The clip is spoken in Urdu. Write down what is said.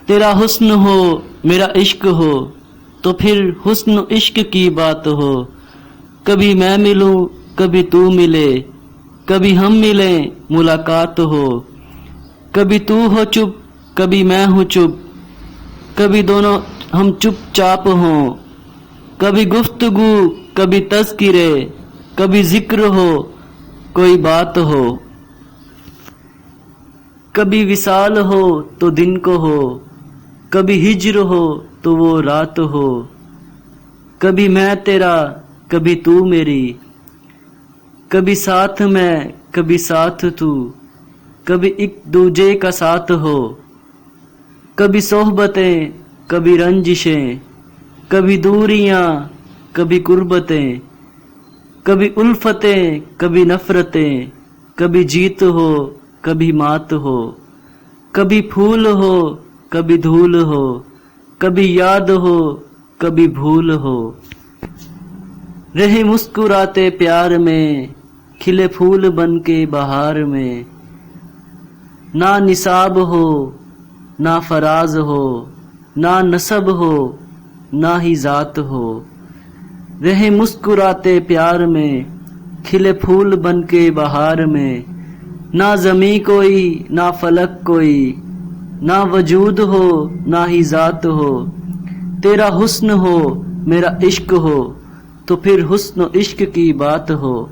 تیرا حسن ہو میرا عشق ہو تو پھر حسن عشق کی بات ہو۔ کبھی میں ملوں کبھی تو ملے، کبھی ہم ملیں ملاقات ہو۔ کبھی تو ہو چپ کبھی میں ہوں چپ، کبھی دونوں ہم چپ چاپ ہوں۔ کبھی گفتگو کبھی تذکرے، کبھی ذکر ہو کوئی بات ہو۔ کبھی وصال ہو تو دن کو ہو، کبھی ہجر ہو تو وہ رات ہو۔ کبھی میں تیرا کبھی تو میری، کبھی ساتھ میں کبھی ساتھ تو، کبھی ایک دوجے کا ساتھ ہو۔ کبھی صحبتیں کبھی رنجشیں، کبھی دوریاں کبھی قربتیں، کبھی الفتیں کبھی نفرتیں، کبھی جیت ہو کبھی مات ہو۔ کبھی پھول ہو کبھی دھول ہو، کبھی یاد ہو کبھی بھول ہو۔ رہے مسکراتے پیار میں، کھلے پھول بن کے بہار میں۔ نہ نصاب ہو نہ فراز ہو، نہ نسب ہو نہ ہی ذات ہو۔ رہے مسکراتے پیار میں، کھلے پھول بن کے بہار میں۔ نہ زمیں کوئی نہ فلک کوئی، نہ وجود ہو نہ ہی ذات ہو۔ تیرا حسن ہو میرا عشق ہو تو پھر حسن و عشق کی بات ہو۔